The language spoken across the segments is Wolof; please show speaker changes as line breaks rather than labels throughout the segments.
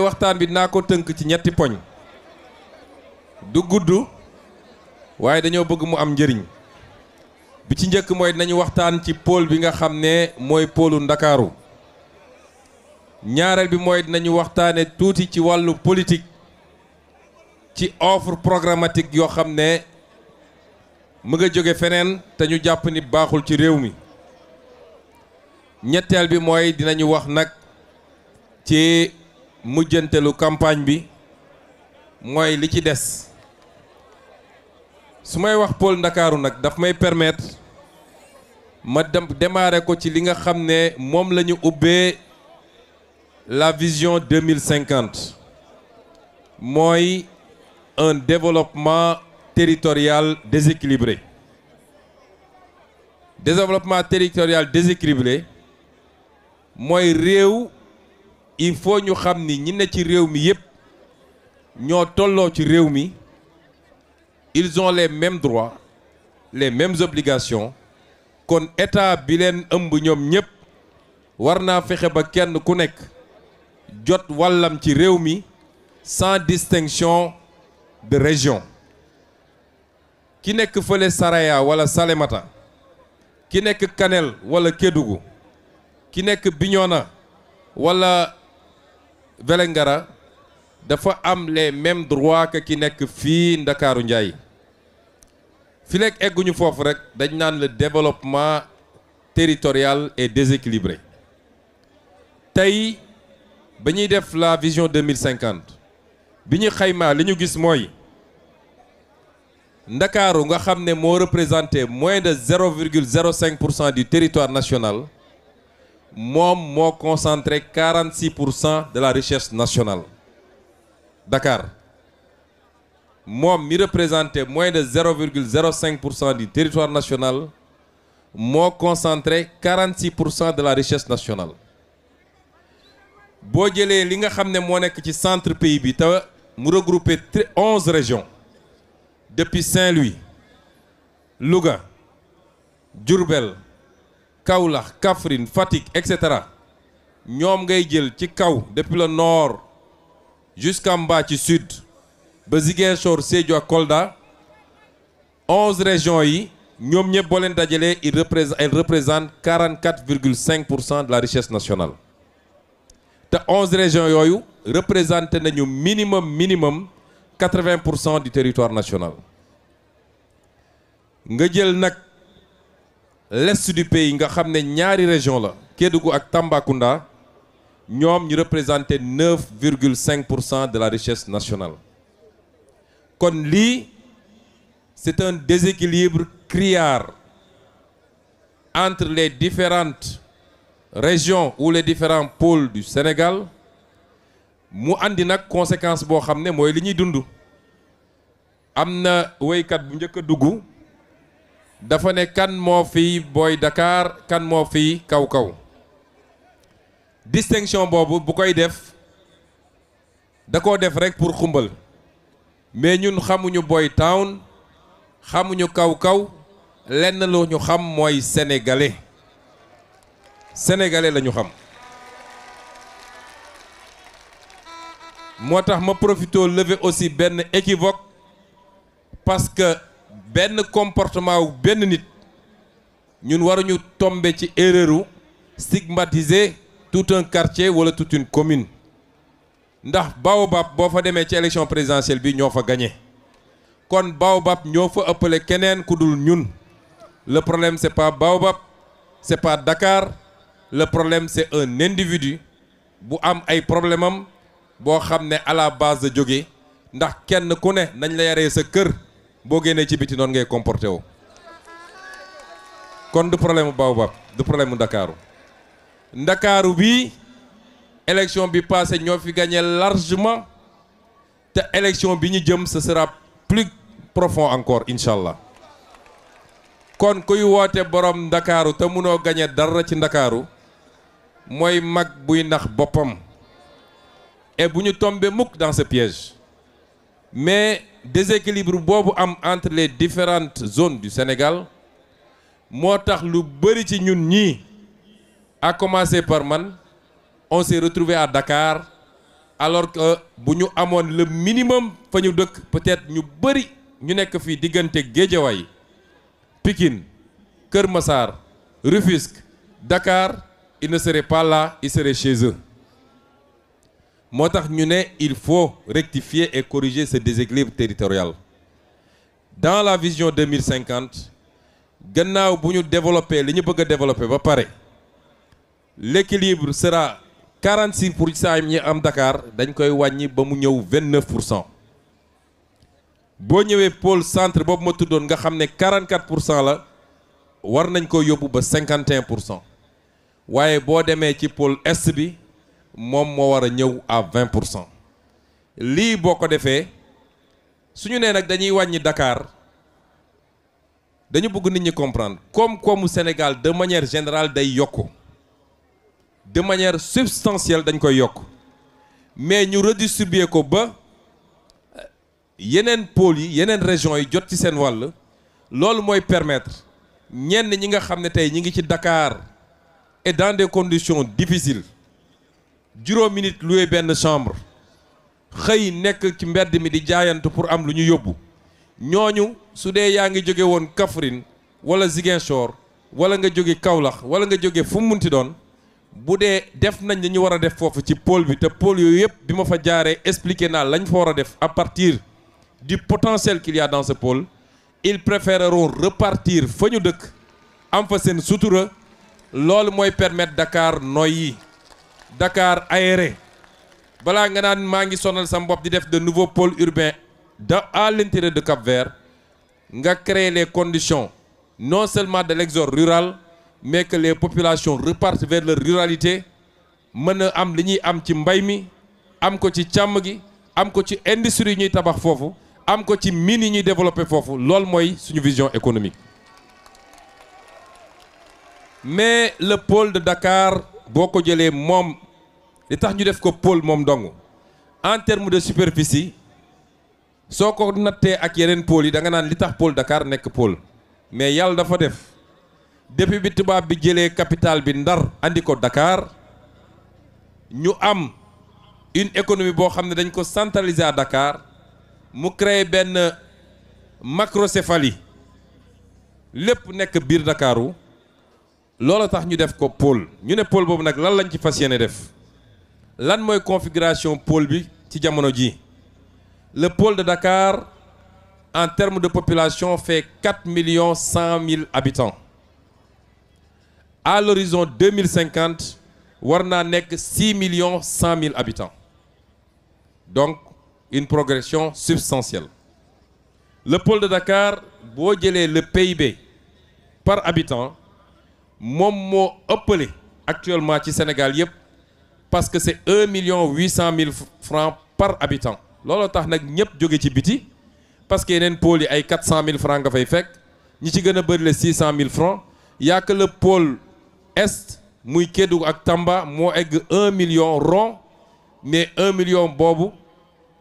waxtaan bi dinaa ko tënk ci ñetti poñ du gudd waaye dañoo bëgg mu am njëriñ bi ci njëkk mooy dinañu waxtaan ci pôle bi nga xam ne mooy pôlu Ndakaaru ñaareel bi mooy dinañu waxtaane tuuti ci wàllu politique ci offre programmatique yoo xam ne mu nga jóge feneen te ñu jàpp ni baaxul ci réew mi ñetteel bi mooy dinañu wax nag ci mujjantelu campagne bi mooy li ci des su may wax pôle Ndakaaru nag daf may permettre ma démarrer ko ci li nga xam ne moom la ñu ubbee la vision 2050 mooy un développement territorial déséquilibré mooy réew il faut ñu xam ni ñi ne ci réew mi yépp ñoo tolloo ci réew mi ils ont les mêmes droits les mêmes obligations kon état bi leen ëmb ñoom ñépp war naa fexe ba kenn ku nekk jot wàllam ci réew mi sans distinction de région ki nekk fële Saraya wala Salémata ki nekk Kanel wala Kédougou ki nekk Bignona wala Vélingara dafa am les mêmes droits que ki nekk fii Ndakaaru Njaay fi lekk egguñu foofu rek dañ naan le développement territorial est déséquilibré tey ba ñuy def la vision 2050 bi ñu xaymaa li ñu gis mooy Ndakaaru nga xam ne moo représenté moins de 0,05% du territoire national moom moo concentré 46% de la richesse nationale Dakar moom mi représenté moins de 0,05% du territoire national moo concentré 46% de la richesse nationale boo jëlee li nga xam ne moo nekk ci centre pays bi te mu regroupé 11 régions depuis Saint-Louis Louga Diourbel Kaolack Kaffrine Fatick etc. ñoom ngay jël ci kaw depuis le nord jusqu'en bas ci sud ba Ziguinchor Sédhiou ak Kolda 11 régions yi ñoom ñëpp boo leen dajalee elles représentent 44,5% de la richesse nationale te 11 régions yooyu représenté nañu minimum 80% du territoire national nga jël nag l'est du pays nga xam ne ñaari région la Kédougou ak Tambacounda ñoom ñu représenté 9,5% de la richesse nationale kon lii c'est un déséquilibre criard entre les différentes régions ou les différents pôles du Sénégal mu andi nag conséquence boo xam ne mooy li ñuy dund am na woykat bu njëkk a dugg dafa ne kan moo fi booy Dakar kan moo fi kaw distinction boobu bu koy def da koo def rek pour xumbal mais ñun xamuñu boy town xamuñu kaw lenn lu ñu xam mooy sénégalais la ñu xam moo tax ma profité lever aussi benn équivoque parce que benn comportement wu benn nit ñun waruñu tomber ci erreur stigmatiser tout un quartier wala toute une commune ndax Baobab boo fa demee ci élection présidentielle bi ñoo fa gagné kon Baobab ñoo fa ëppale keneen ku dul ñun le problème c'est pas Baobab c'est pas Dakar le problème c'est un individu bu am ay problème am boo xam ne à la base de jóge ndax kenn ku ne nañ la yaree sa kër boo génnee ci biti noonu ngay comporté woo kon du problème mu Baobab du problème mu Ndakaaru bi élection bi passé ñoo fi gagné largement te élection bi ñu jëm ce sera plus profond encore incha allah kon kuy woote borom Ndakaaru te munoo gagné dara ci Ndakaaru mooy mag buy nax boppam et bu ñu tombé mukk dans ce piège mais déséquilibre boobu am entre les différentes zones du Sénégal moo tax lu bëri ci ñun ñii à commencer par man on s'est retrouvé à Dakar alors que bu ñu amoon le minimum fa ñu dëkk peut-être ñu bëri ñu nekk fii diggante Guédiawaye Pikine Kër Massar Rufisque Dakar ils ne seraient pas là, ils seraient chez eux. moo tax ñu ne il faut rectifier et corriger ce déséquilibre territorial. Dans la vision 2050 gannaaw bu ñu développer li ñu bëgg a développer ba pare l'équilibre sera 46% ñi am Dakar dañ koy wàññi ba mu ñëw 29%. boo ñëwee pôle centre boobu ma tuddoon nga xam ne 44% la war nañ ko yóbbu ba 51%. waaye boo demee ci pôle est bi moom moo war a ñëw à 20%. lii boo ko defee suñu nee nag dañuy wàññi Dakar dañu bëgg nit ñi comprendre koom-koomu Sénégal de manière générale day yokku de manière substantielle dañ koy yokk mais ñu redistribuer ko ba yeneen pôles yi yeneen régions yi jot ci seen wàll loolu mooy permettre ñenn ñi nga xam ne tey ñi ngi ci Dakar et dans des conditions difficiles juróomi nit loué benn chambre xëy nekk ci mbedd mi di jaayantu pour am lu ñu yóbbu ñooñu su dee yaa ngi jóge woon Kaffrine wala Ziguinchor wala nga jóge Kaolack wala nga jóge fu mu munti doon bu dee def nañ li ñu war a def foofu ci pôle bi te pôle yooyu yëpp bi ma fa jaaree expliqué naa lañ fa war a def à partir du potentiel qu'il y a dans ce pôle ils préféreront repartir fa ñu dëkk am fa seen sutura loolu mooy permettre Dakar noyyi Dakar aéré balaa nga naan maa ngi sonal sa bopp di def de nouveaux pôles urbains à l'intérieur de Cap-Vert nga créer les conditions non seulement de l'exode rural mais que les populations repartent vers leur ruralité mën a am li ñuy am ci mbay mi am ko ci càmm gi am ko ci industrie yi ñuy tabax foofu am ko ci mines yi ñuy développer foofu loolu mooy suñu vision économique. mais le pôle de Dakar boo ko jëlee moom li tax ñu def ko pôle moom dong en termes de superficie soo ko nattee ak yeneen pôles yi da nga naan li tax pôle Dakar nekk pôle mais yàlla dafa def depuis bi tubaab bi jëlee capitale bi Ndar andi ko Dakar ñu am une économie boo xam ne dañ ko centraliser à Dakar mu créer benn macrocéphalie lépp nekk biir Dakaru loolu tax ñu def ko pôle ñu ne pôle boobu nag lan lañ ci fas yéene def lan mooy configuration pôle bi ci jamono ji. Le pôle de Dakar en termes de population fait 4,1 millions habitants. À l'horizon 2050 war naa nekk 6,1 millions habitants. Donc une progression substantielle. Le pôle de Dakar boo jëlee le PIB par habitant moom moo ëppale actuellement ci Sénégal yëpp parce que c'est 1,8 million francs par habitant. looloo tax nag ñëpp jóge ci biti parce que yeneen pôles yi ay 400 000 francs nga fay fekk ñi ci gën a bëri les 600 000 francs y'a que le pôle est muy Kédougou ak Tamba moo egg 1 million rond mais 1 million boobu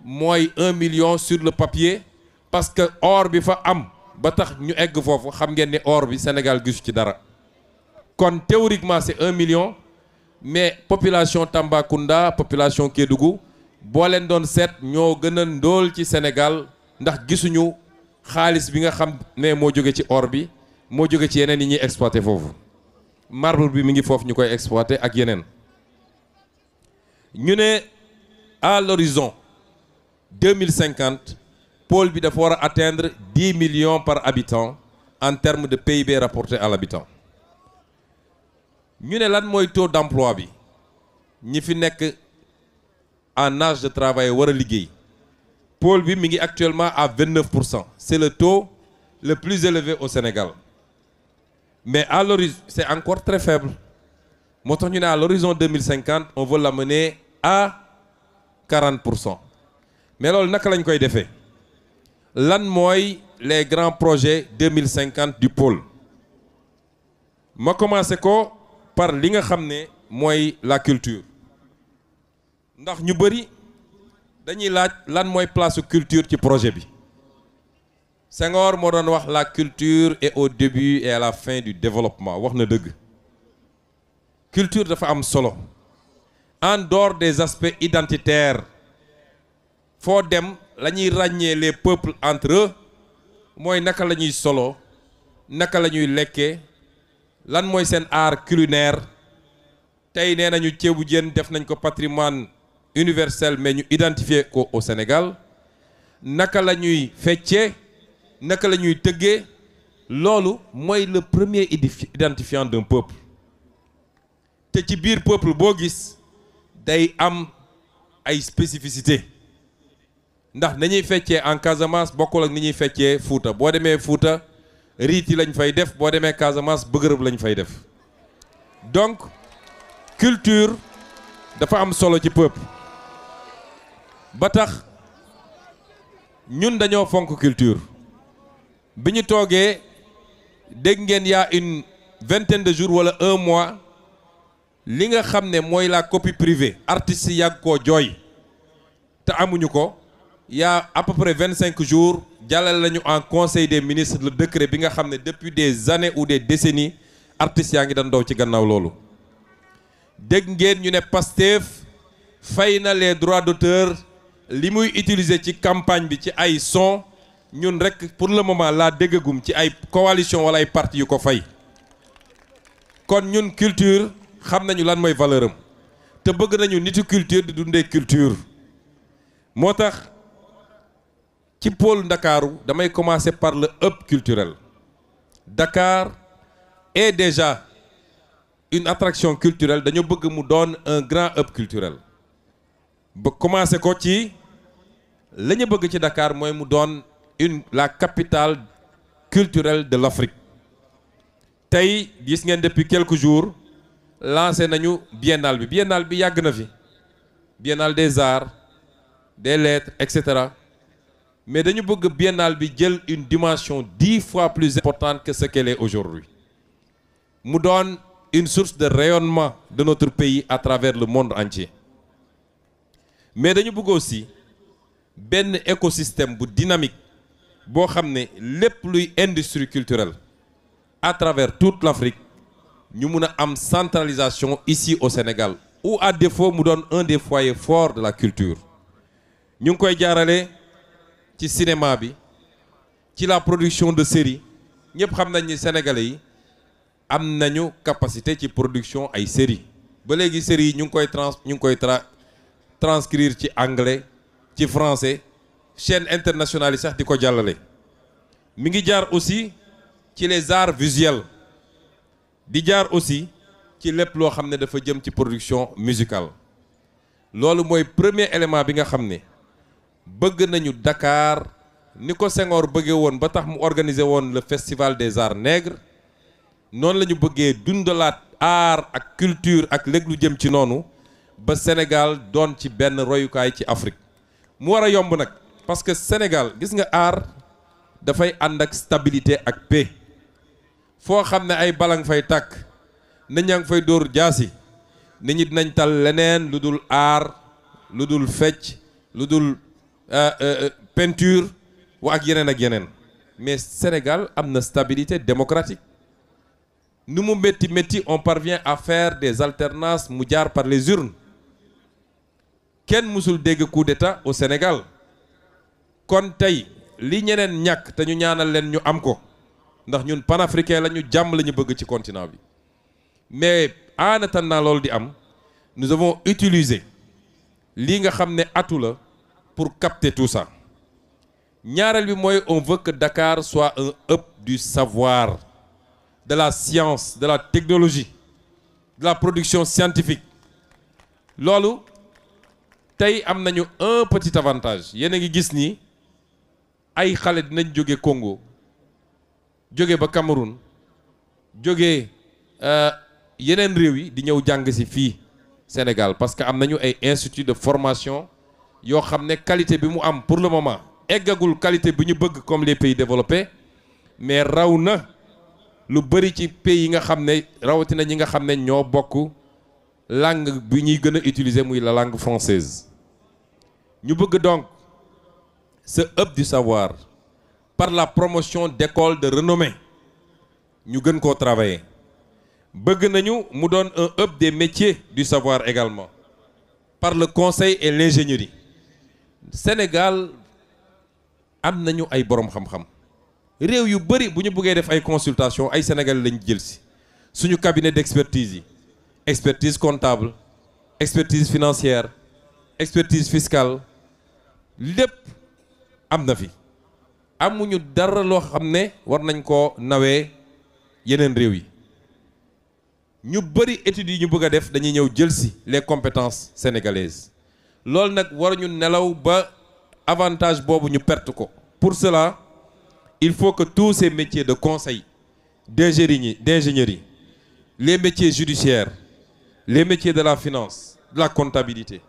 mooy 1 million sur le papier parce que or bi fa am ba tax ñu egg foofu xam ngeen ne or bi Sénégal gisu ci dara kon théoriquement c'est 1 million mais population Tambacounda population Kédougou boo leen doon seet ñoo gën a ndóol ci Sénégal ndax gisuñu xaalis bi nga xam ne moo jóge ci or bi moo jóge ci yeneen yi ñuy exploité foofu marbre bi mi ngi foofu ñu koy exploité ak yeneen ñu ne à l'horizon 2050 pôle bi dafa war a atteindre 10 millions par habitant en termes de PIB rapporté à l'habitant ñu ne lan mooy taux d'emploi bi ñi fi nekk en âge de travail war a liggéey pôle bi mi ngi actuellement à 29%. C'est le taux le plus élevé au Sénégal mais à l'horizon c'est encore très faible moo tax ñu ne à l'horizon 2050 on veut l'amener à 40%. mais loolu naka lañ koy defee lan mooy les grands projets 2050 du pôle ma commencé ko par li nga xam ne mooy la culture ndax ñu bëri dañuy laaj lan mooy place culture ci projet bi Senghor moo doon wax la culture est au début et à la fin du développement wax na dëgg culture dafa am solo en dehors des aspects identitaires foo dem la ñuy ràññee les peuples entre eux mooy naka la ñuy solo naka la ñuy lekkee lan mooy seen art culinaire tey nee nañu ceebu jën def nañ ko patrimoine universel mais ñu identifier ko au Sénégal naka la ñuy feccee naka la ñuy tëggee loolu mooy le premier identifiant d'un peuple te ci biir peuple boo gis day am ay spécificité ndax nañuy feccee en Casamance bokkul ak ni ñuy feccee Fuuta boo demee Fuuta riiti lañ fay def boo demee Casamance bëgërëb lañ fay def donc culture dafa am solo ci peuple ba tax ñun dañoo fonk culture bi ñu toogee dégg ngeen y a une vingtaine de jours wala un mois li nga xam ne mooy la copie privée artistes yi yàgg koo jooy te amuñu ko y a à peu près 25 jours jàllale lañu en conseil des ministres le décret bi nga xam ne depuis des années ou des décennies artistes yaa ngi doon daw ci gannaaw loolu dégg ngeen ñu ne Pastef fay na les droits d'auteur li muy utiliser ci campagne bi ci ay son ñun rek pour le moment laa déggagum ci ay coalition wala ay parti yu ko fay kon ñun culture xam nañu lan mooy valeur am te bëgg nañu nitu culture di dundee culture moo tax ci pôle Ndakaaru damay commencer par le hub culturel Dakar est déjà une attraction culturelle dañu bëgg mu doon un grand hub culturel ba commencer ko ci la ñu bëgg ci Dakar mooy mu doon la capitale culturelle de l'Afrique tey gis ngeen depuis quelques jours lancé nañu biennale bi yàgg na fi biennale des arts des lettres etc. mais dañu bëgg biennale bi jël une dimension 10 fois plus importante que ce qu'elle est aujourd'hui mu doon une source de rayonnement de notre pays à travers le monde entier mais dañu bëgg aussi benn écosystème bu dynamique boo xam ne lépp luy industrie culturelle à travers toute l'Afrique ñu mun a am centralisation ici au Sénégal ou à défaut mu doon un des foyers forts de la culture ñu ngi koy jaarale ci cinéma bi ci la production de séries ñëpp xam nañ ni sénégalais yi am nañu capacité ci production ay séries ba léegi séries yi ñu ngi koy transcrire ci anglais ci français chaîne internationale yi sax di ko jàllale mi ngi jaar aussi ci les arts visuels di jaar aussi ci lépp loo xam ne dafa jëm ci production musicale loolu mooy premier élément bi nga xam ne bëgg nañu Dakar ni ko Senghor bëggee woon ba tax mu organiser woon le festival des arts nègres noonu la ñu bëggee dundalaat art ak culture ak léegi lu jëm ci noonu ba Sénégal doon ci benn royukaay ci Afrique mu war a yomb nag parce que Sénégal gis nga art dafay ànd ak stabilité ak paix foo xam ne ay balang fay tàkk nit ñaa ngi fay dóor jaasi nit ñi dinañ tal leneen lu dul art lu dul fecc lu dul peinture wa ak yeneen mais Sénégal am na stabilité démocratique nu mu métti on parvient à faire des alternances mu jaar par les urnes kenn mësul dégg coup d'état au Sénégal kon tey li ñeneen ñàkk te ñu ñaanal leen ñu am ko ndax ñun panafricain la ñu jàmm la ñu bëgg ci continent bi mais en attendant loolu di am nous avons utilisé lii nga xam ne atu la pour capter tout ça ñaareel bi mooy on veut que Dakar soit un hub du savoir de la science de la technologie de la production scientifique loolu tey am nañu un petit avantage yéen a ngi gis ni ay xale dinañ jóge Congo jóge ba Cameroun jóge yeneen réew yi di ñëw jàng ci fii Sénégal parce que am nañu ay institut de formation yoo xam ne qualité bi mu am pour le moment eggagul qualité bi ñu bëgg comme les pays développés mais raw na lu bëri ci pays yi nga xam ne rawatina ñi nga xam ne ñoo bokk langue bi ñuy gën a utiliser muy la langue française ñu bëgg donc ce hub du savoir par la promotion d'écoles de renommée ñu gën koo travailler bëgg nañu mu doon un hub des métiers du savoir également par le conseil et l'ingénierie. Sénégal am nañu ay borom xam-xam réew yu bari bu ñu bëggee def ay consultation ay Sénégalais lañu jël ci suñu cabinet d'expertise yi expertise comptable expertise financière expertise fiscale lépp am na fi amuñu dara loo xam ne war nañ ko nawee yeneen réew yi ñu bari études yi ñu bëgg a def dañuy ñëw jël ci les compétences sénégalaises loolu nag waruñu nelaw ba avantage boobu ñu perte ko. Pour cela il faut que tous ces métiers de conseil d'ingénierie les métiers judiciaires les métiers de la finance de la comptabilité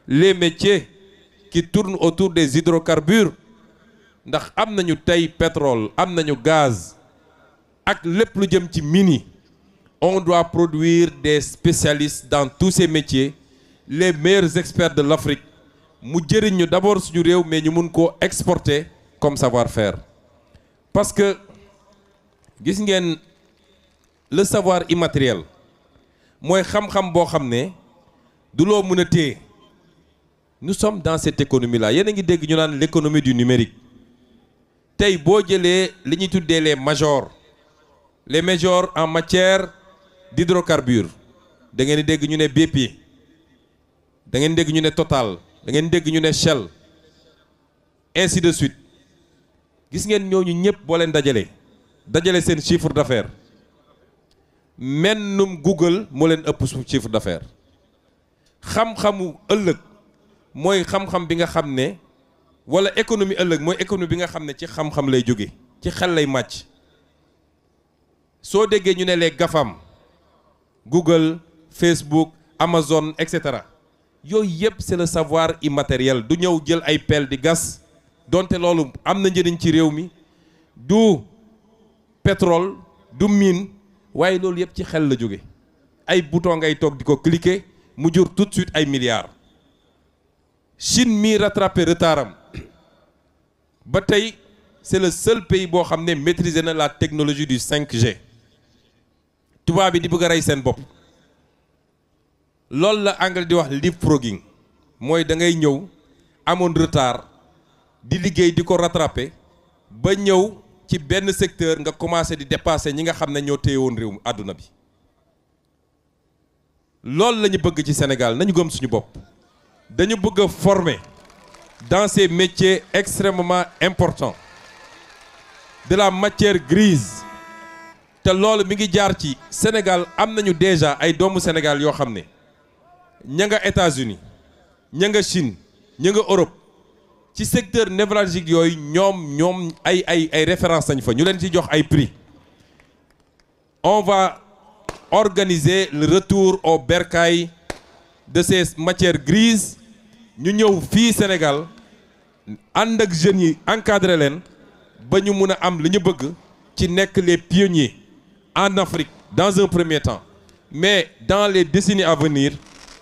les métiers qui tournent autour des hydrocarbures ndax am nañu tey pétrole am nañu gaz ak lépp lu jëm ci mine on doit produire des spécialistes dans tous ces métiers les meilleurs experts de l'Afrique mu jëriñ ñu d'abord suñu réew mais ñu mun koo exporter comme savoir-faire parce que gis ngeen le savoir immatériel mooy xam-xam boo xam ne du loo mën a téye nous sommes dans cette économie là yéen a ngi dégg ñu naan l'économie du numérique tey boo jëlee li ñuy tuddee les majors en matière d'hydrocarbures da ngeen di dégg ñu ne BP da ngeen dégg ñu ne Total da ngeen dégg ñu ne Shell ainsi de suite gis ngeen ñooñu ñëpp boo leen dajale seen chiffre d'affaires mennum Google moo leen ëpp chiffre d'affaires xam-xamu ëllëg mooy xam-xam bi nga xam ne wala économie ëllëg mooy économie bi nga xam ne ci xam-xam lay jóge ci xel lay màcc soo déggee ñu ne les GAFAM Google Facebook Amazon etc. yooyu yëpp c'est le savoir immatériel du ñëw jël ay pelle di gas donte loolu am na njëriñ ci réew mi du pétrole du mine waaye loolu yëpp ci xel la jóge ay bouton ngay toog di ko cliquer mu jur tout de suite ay milliards. Chine mi rattrapé retardam ba tey c'est le seul pays boo xam ne maîtriser na la technologie du 5G tubaab bi di bëgg a rey seen bopp loolu la anglais di wax leapfrogging mooy da ngay ñëw amoon retard di liggéey di ko rattraper ba ñëw ci benn secteur nga commencé di dépasser ñi nga xam ne ñoo téye woon réew mi àdduna bi loolu la ñu bëgg ci Sénégal nañu gëm suñu bopp dañu bëgg a former dans ces métiers extrêmement importants de la matière grise te loolu mi ngi jaar ci Sénégal am nañu déjà ay doomu Sénégal yoo xam ne ña nga États-Unis ña nga Chine ña nga Europe ci secteur névralgique yooyu ñoom ay références lañ fa ñu leen ci jox ay prix on va organiser le retour au bercail de ces matières grises ñu ñëw fii Sénégal ànd ak jeunes yi encadré leen ba ñu mun a am li ñu bëgg ci nekk les pionniers en Afrique dans un premier temps mais dans les décennies à venir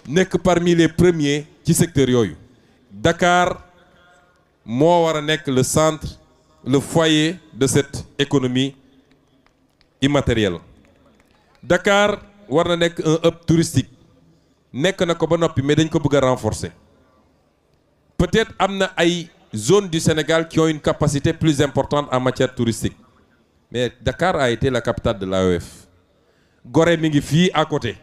nekk parmi les premiers ci secteur yooyu Dakar moo war a nekk le centre le foyer de cette économie immatérielle Dakar war na nekk un hub touristique nekk na ko ba noppi mais dañ ko bëgg a renforcer peut-être am na ay zones du Sénégal qui ont une capacité plus importante en matière touristique mais Dakar a été la capitale de l'AOF Gorée mi ngi fii à côté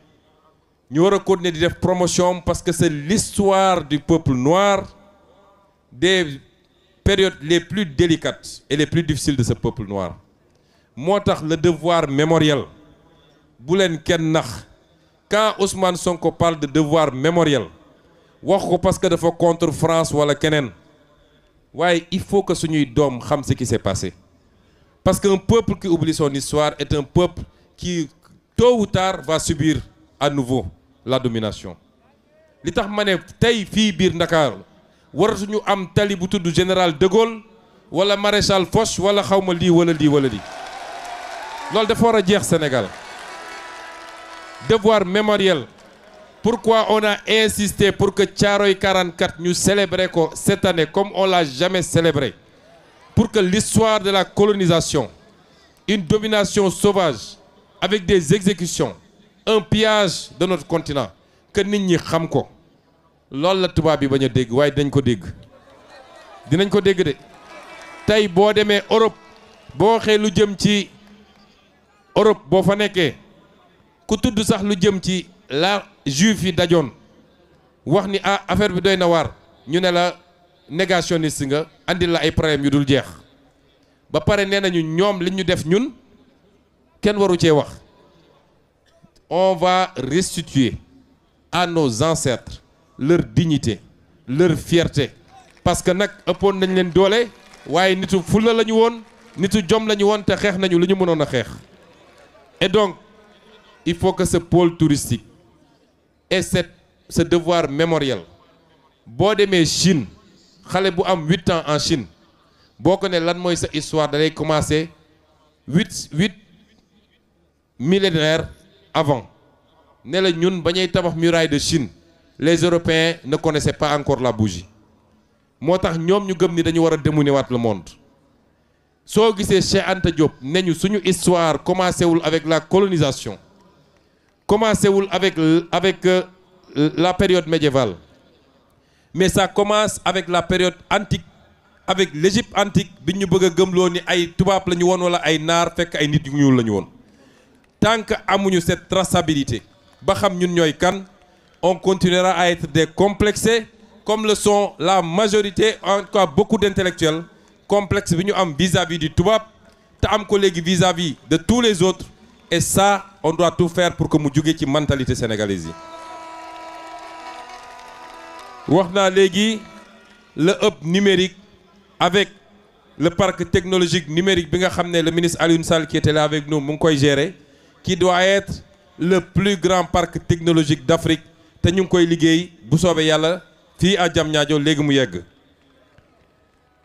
ñu war a continuer di def promotion parce que c'est l'histoire du peuple noir des périodes les plus délicates et les plus difficiles de ce peuple noir moo tax le devoir mémoriel bu leen kenn nax quand Ousmane Sonko parle de devoir mémoriel wax ko parce que dafa contre France wala keneen waaye il faut que suñuy doom xam ce qui s'est passé parce qu'un peuple qui oublie son histoire est un peuple qui tôt ou tard va subir à nouveau la domination li tax ma ne tey fii biir Ndakaaru waratuñu am tali bu tudd général de Gaulle wala maréchal Foch wala xawma lii wala lii wala lii loolu dafa war a jeex Sénégal devoir mémoriel pourquoi on a insisté pour que Thiaroye 44 ñu célébrer ko cette année comme on l'a jamais célébré pour que l'histoire de la colonisation une domination sauvage avec des exécutions un pillage de notre continent que nit ñi xam ko loolu la tubaab bi bañ a dégg waaye dinañ ko dégg dinañ ko dégg de tey boo demee Europe boo waxee lu jëm ci Europe boo fa nekkee ku tudd sax lu jëm ci la juif yi dajoon wax ni ah affaire bi doy na waar ñu ne la négationniste nga andil la ay problème yu dul jeex ba pare nee nañu ñoom li ñu def ñun kenn waru cee wax. On va restituer à nos ancêtres leur dignité leur fierté parce que nag ëppoon nañ leen doole waaye nitu fulla la ñu woon nitu jom la ñu woon te xeex nañu lu ñu mënoon a xeex. Et donc il faut que ce pôle touristique et ce devoir mémoriel boo demee Chine xale bu am 8 ans en Chine boo ko ne lan mooy sa histoire da lay commencer huit millénaires avant ne la ñun ba ñuy tabax muraille de Chine les Européens ne connaissaient pas encore la bougie moo tax ñoom ñu gëm ni dañu war a démouner waat le monde soo gisee Cheikh Anta Diop ne ñu suñu histoire commencé wul avec la colonisation commencé wul avec la période médiévale mais ça commence avec la période antique avec l'Égypte antique bi ñu bëgg a gëmloo ni ay tubaab la ñu woon wala ay naar fekk ay nit yu ñuul la ñu woon. Tant que amuñu cette traçabilité ba xam ñun ñooy kan on continuera à être des complexés comme le sont la majorité en tout cas beaucoup d'intellectuels complexe bi ñu am vis-à-vis du tubaab te am ko léegi vis-à-vis de tous les autres et ça on doit tout faire pour que mu jóge ci mentalité sénégalaise yi. wax naa léegi le hub numérique avec le parc technologique numérique bi nga xam ne le ministre Alioune Sall qui était là avec nous mu ngi koy gérer. Qui doit être le plus grand parc technologique d'Afrique te ñu ngi koy liggéey bu soobee yàlla fii à Diamniadio léegi mu yegg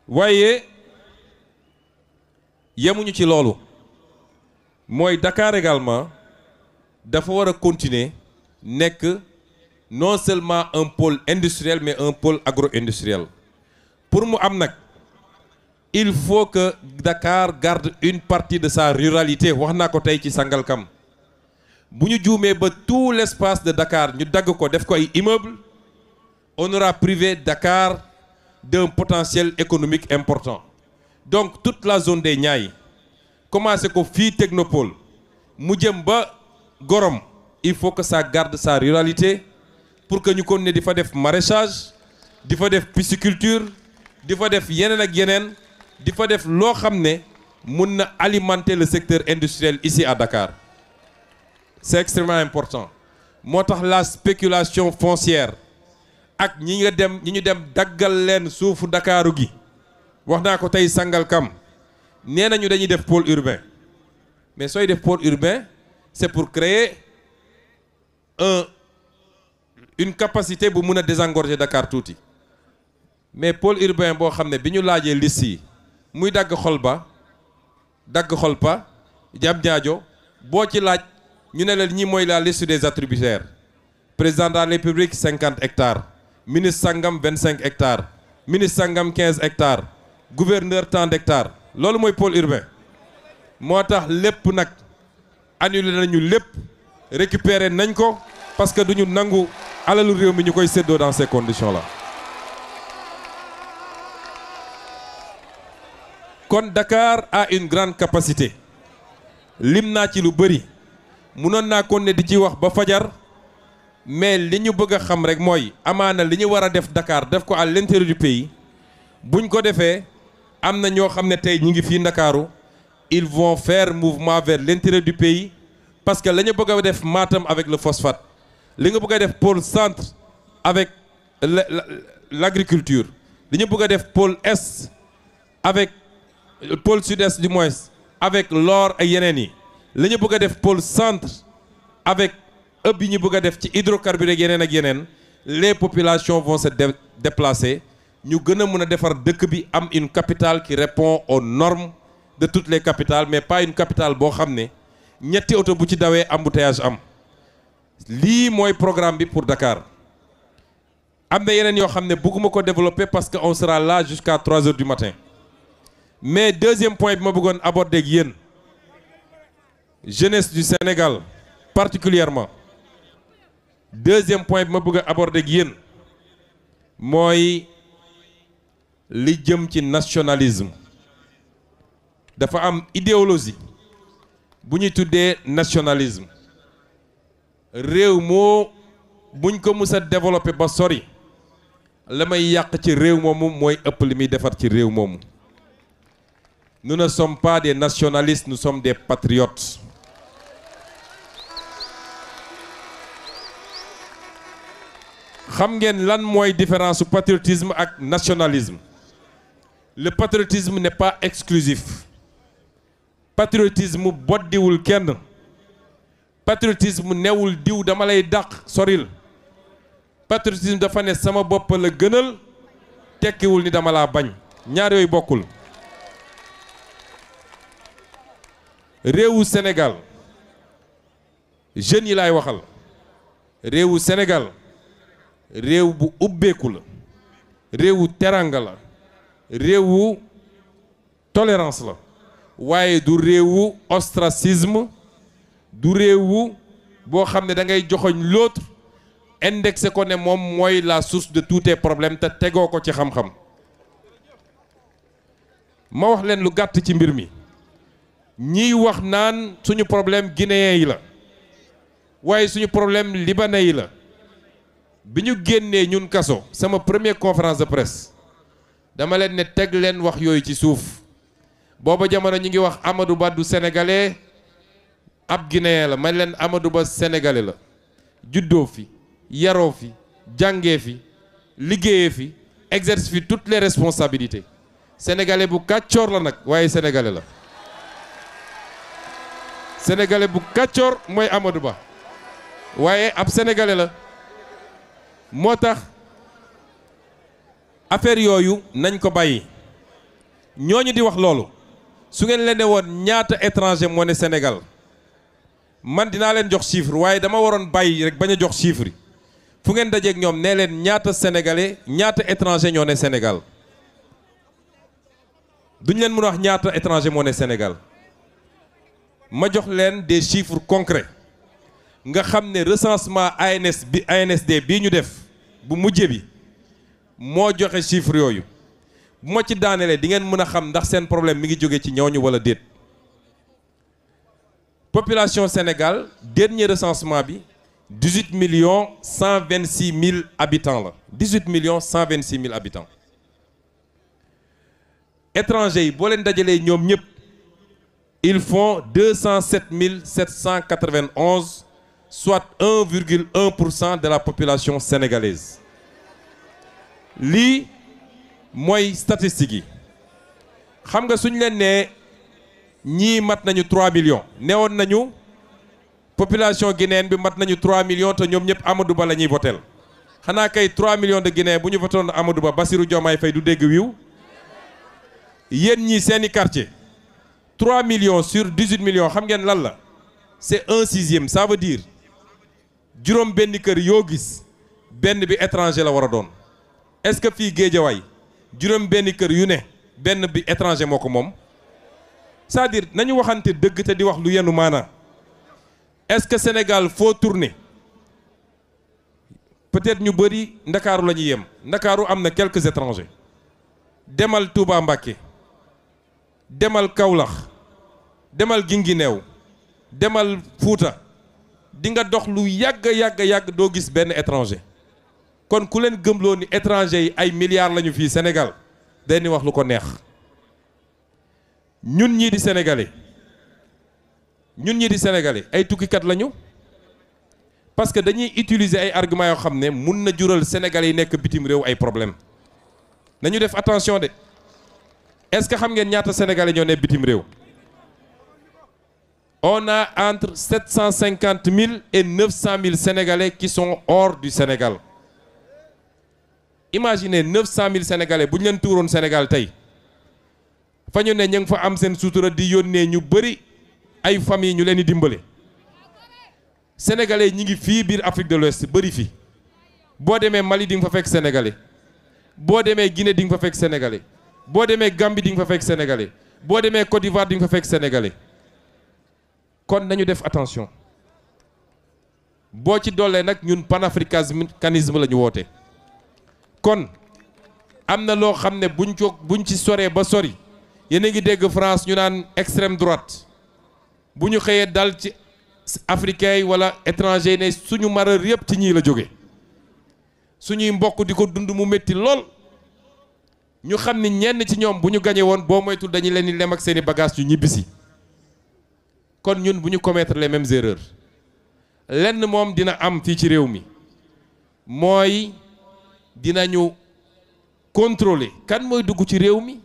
waaye yemuñu ci loolu mooy Dakar également dafa war a continuer nekk non seulement un pôle industriel mais un pôle agro-industriel pour mu am nag il faut que Dakar garde une partie de sa ruralité wax naa ko tey ci Sangalkam bu ñu juumee ba tout l'espace de Dakar ñu dagg ko def ko ay immeubles on aura privé Dakar d'un potentiel économique important donc toute la zone des Niayes commencé ko fii Technopole mu jëm ba Gorom il faut que ça garde sa ruralité pour que ñu continuer di fa def maraîchage di fa def pisciculture di fa def yeneen ak yeneen di fa def loo xam ne mun na alimenter le secteur industriel ici à Dakar c'est extrêmement important moo tax la spéculation foncière ak ñi ñu dem daggal leen suufu Dakaaru gi wax naa ko tey Sangalkam nee nañu dañuy def pôle urbain mais sooy def pôle urbain c'est pour créer une capacité bu mun a désengorger Dakar tuuti mais pôle urbain boo xam ne bi ñu laajee liste yi muy dagg Xolpa Diamniadio boo ci laaj ñu ne la ñi mooy la liste des attributaires président de la République 50 hectares ministre sangam 25 hectares ministre sangam 15 hectares gouverneur tant d'hectares loolu mooy pôle urbain moo tax lépp nag annulé nañu lépp récupérer nañ ko parce que duñu nangu alalu réew mi ñu koy séddoo dans ces conditions là. kon Dakar a une grande capacité lim naa ci lu bëri munoon naa kon ne di ci wax ba fajar mais li ñu bëgg a xam rek mooy amaana li ñu war a def Dakar def ko à l'intérieur du pays buñ ko defee am na ñoo xam ne tey ñi ngi fii Ndakaaru ils vont faire mouvement vers l'intérieur du pays parce que la ñu bëgg a def Matam avec le phosphate li nga bëgg a def pôle centre avec l'agriculture li ñu bëgg a def pôle est avec pôle sud-est du moins avec l'or ak yeneen yi li ñu bëgg a def pôle centre avec ëpp yi ñu bëgg a def ci hydrocarbures ak yeneen ak yeneen les populations vont se déplacer ñu gën a mën a defar dëkk bi am une capitale qui répond aux normes de toutes les capitales mais pas une capitale boo xam ne ñetti oto bu ci dawee embouteillage am lii mooy programme bi pour Dakar am na yeneen yoo xam ne bëgguma ko développer parce que on sera là jusqu'à 3 heures du matin mais deuxième point bi ma bëggoon aborder ak yéen jeunesse du Sénégal particulièrement deuxième point bi ma bëgg a aborder ak yéen mooy li jëm ci nationalisme. dafa am idéologie bu ñuy tuddee nationalisme. réew moo buñ ko mus a développé ba sori la may yàq ci réew moomu mooy ëpp li muy defar ci réew moomu. Nous ne sommes pas des nationalistes, nous sommes des patriotes. Xam ngeen lan mooy différence su patriotisme ak nationalisme. Le patriotisme n'est pas exclusif. Patriotisme boddiwul kenn. Patriotisme newul diw dama lay dàq soril. Patriotisme dafa ne sama bopp la gënal tekkiwul ni dama laa bañ. ñaar yooyu bokkul. réewu Sénégal jeunes yi laay waxal réewu Sénégal réew bu ubbeeku la réewu teranga la réewu tolérance la waaye du réewu ostracisme du réewu boo xam ne da ngay joxoñ l'autre indexé ko ne moom mooy la source de tous tes problèmes te tegoo ko ci xam-xam. ma wax leen lu gàtt ci mbir mi. ñiy wax naan suñu problème guinéen yi la waaye suñu problème libanais yi la bi ñu génnee ñun kaso sama première conférence de presse dama leen ne teg leen wax yooyu ci suuf booba jamono ñu ngi wax Amadou Ba du sénégalais ab guinéen la man leen Amadou Ba sénégalais la juddoo fi yaroo fi jàngee fi liggéeyee fi exerce fi toutes les responsabilités sénégalais bu kàccoor la nag waaye sénégalais la. sénégalais bu kàccoor mooy Amadou Ba waaye ab sénégalais la moo tax affaire yooyu nañ ko bàyyi ñooñu di wax loolu su ngeen leen ne woon ñaata étranger moo ne Sénégal man dinaa leen jox chiffre waaye dama waroon bàyyi rek bañ a jox chiffre yi fu ngeen dajeeg ñoom nee leen ñaata sénégalais ñaata étranger ñoo ne Sénégal duñ leen mën a wax ñaata étranger moo ne Sénégal. ma jox leen des chiffres concrets nga xam ne recensement ANSD bii ñu def bu mujje bi moo joxe chiffres yooyu bu ma ci daanelee di ngeen mën a xam ndax seen problème mi ngi jóge ci ñooñu wala déet. population Sénégal dernier recensement bi 18 millions 126 000 habitants la 18 millions 126 000 habitants. étrangers yi boo leen dajalee ñoom ñëpp. Ils font 207 791, soit 1,1% de la population sénégalaise. lii mooy statistique yi xam nga suñ leen nee ñii mat nañu 3 millions newoon nañu population guinéenne bi mat nañu 3 millions te ñoom ñëpp Amadou Ba la ñuy voteel xanaa kay 3 millions de Guinéens bu ñu votoon Amadou Ba Bassirou Diomaye Faye du dégg wiiw yéen ñii seeni quartier 3 millions sur 18 millions xam ngeen lan la c'est 1/6, ça veut dire juróom benn kër yoo gis benn bi étranger la war a doon est-ce que fii Géejawaay juróom benn kër yu ne benn bi étranger moo ko moom c'est-à-dire nañu waxante dëgg te di wax lu yenu maanaa est-ce que Sénégal foo tourner peut-être ñu bëri Ndakaaru la ñuy yem Ndakaaru am na quelques étrangers demal Touba Mbacké demal Kaolack demal Guinguinéo demal Fouta di nga dox lu yàgg doo gis benn étranger kon ku leen gëmloo ni étranger yi ay milliards lañu fii Sénégal dañuy wax lu ko neex ñun ñii di sénégalais ay tukkikat lañu parce que dañuy utiliser ay arguments yoo xam ne mun na jural sénégalais yi nekk bitim réew ay problème nañu def attention de est-ce que xam ngeen ñaata sénégalais ñoo ne bitim réew on a entre 750 000 et 900 000 sénégalais qui sont hors du Sénégal imaginez 900 000 sénégalais bu ñu leen tuuroon Sénégal tey fa ñu ne ñu ngi fa am seen sutura di yónnee ñu bëri ay famille ñu leen di dimbale sénégalais ñi ngi fii biir Afrique de l'Ouest bëri fi boo demee Mali di nga fa fekk sénégalais boo demee Guinée di nga fa fekk sénégalais boo demee Gambie di nga fa fekk sénégalais boo demee Côte d'Ivoire di nga fa fekk sénégalais kon nañu def attention boo ci dollee nag ñun panafricanisme la ñu woote kon am na loo xam ne buñ ci soree ba sori yéen a ngi dégg France ñu naan extrême droite bu ñu xëyee dal ci africains yi wala étranger ne suñu malheur yëpp ci ñii la jóge suñuy mbokk di ko dund mu métti lool ñu xam ni ñenn ci ñoom bu ñu gañe woon boo moytul dañu leen di lem ak seeni bagages yu ñibbisi kon ñun bu ñu commettre les mêmes erreurs lenn moom dina am fii ci réew mi mooy dinañu contrôler kan mooy dugg ci réew mi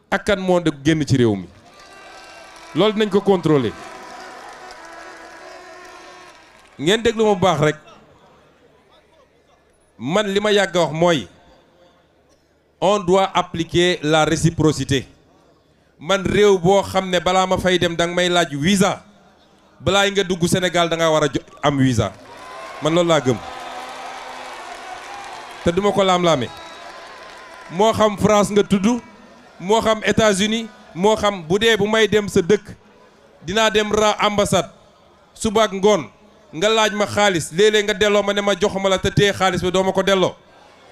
ak kan moo dëgg génn ci réew mi loolu dinañ ko contrôler ngeen déglu ma bu baax rek man li ma yàgg a wax mooy on doit appliquer la réciprocité man réew boo xam ne balaa ma fay dem danga may laaj visa balaa nga dugg Sénégal da nga war a am visa man loolu laa gëm te duma ko laam-laame moo xam France nga tudd moo xam États-Unis moo xam bu dee bu may dem sa dëkk dinaa dem ra ambassade suba ak ngoon nga laaj ma xaalis léeg-léeg nga delloo ma ne ma joxuma la te téye xaalis bi doo ma ko delloo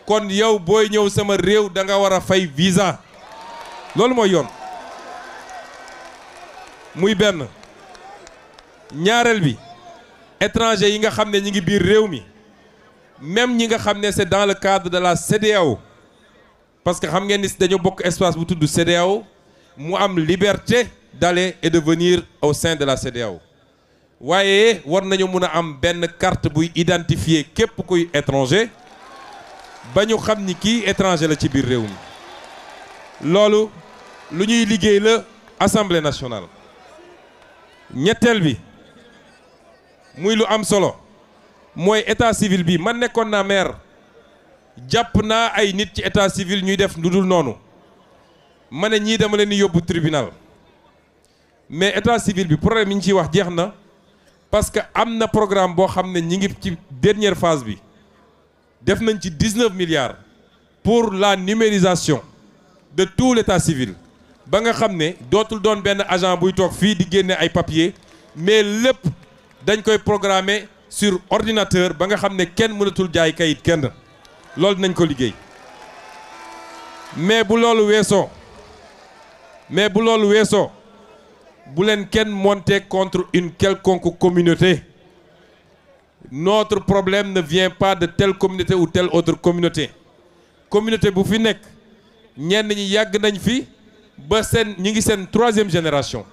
kon yow booy ñëw sama réew da nga war a fay visa loolu mooy yoon muy benn ñaareel bi étranger yi nga xam ne ñi ngi biir réew mi même ñi nga xam ne c'est dans le cadre de la CEDEAO parce que xam ngeen ni dañoo bokk espace bu tudd CEDEAO mu am liberté d'aller et de venir au sein de la CEDEAO waaye war nañu mun a am benn carte buy identifier képp kuy étranger ba ñu xam ni kii étranger la ci biir réew mi loolu lu ñuy liggéey la Assemblée nationale ñetteel bi muy lu am solo mooy état civil bi man nekkoon naa maire jàpp naa ay nit ci état civil ñuy def lu dul noonu ma ne ñii dama leen di yóbbu tribunal mais état civil bi problème yi ñu ciy wax jeex na parce que am na programme boo xam ne ñi ngi ci dernière phase bi def nañ ci 19 milliards pour la numérisation de tout l'état civil ba nga xam ne dootul doon benn agent buy toog fii di génne ay papiers mais lépp dañ koy programmer sur ordinateur ba nga xam ne kenn mënatul jaay kayit kenn loolu dinañ ko liggéey mais bu loolu weesoo bu leen kenn monter contre une quelconque communauté notre problème ne vient pas de telle communauté ou telle autre communauté bu fi nekk ñenn ñi yàgg nañ fi ba ñi ngi seen 3e génération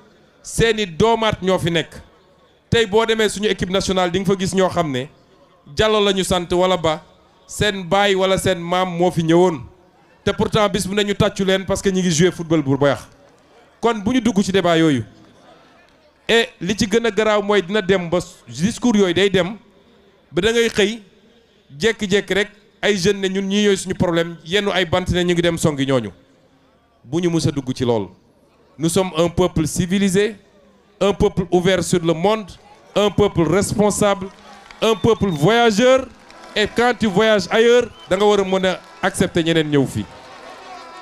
seeni doomaat ñoo fi nekk tey boo demee suñu équipe nationale di nga fa gis ñoo xam ne Diallo la ñu sant wala Ba seen baay wala seen maam moo fi ñëwoon te pourtant bis bu ne ñu tàccu leen parce que ñi ngi jouer football bu baax kon bu ñu dugg ci débat yooyu et li ci gën a garaaw mooy dina dem ba discours yooyu day dem ba da ngay xëy jékki-jékki rek ay jeunes ne ñun ñii ñooy suñu problème yenn ay bant ne ñu ngi dem songi ñooñu bu ñu mus a dugg ci loolu nous sommes un peuple civilisé un peuple ouvert sur le monde un peuple responsable un peuple voyageur et quand tu voyages ailleurs da nga war a mën a accepter ñeneen ñëw fii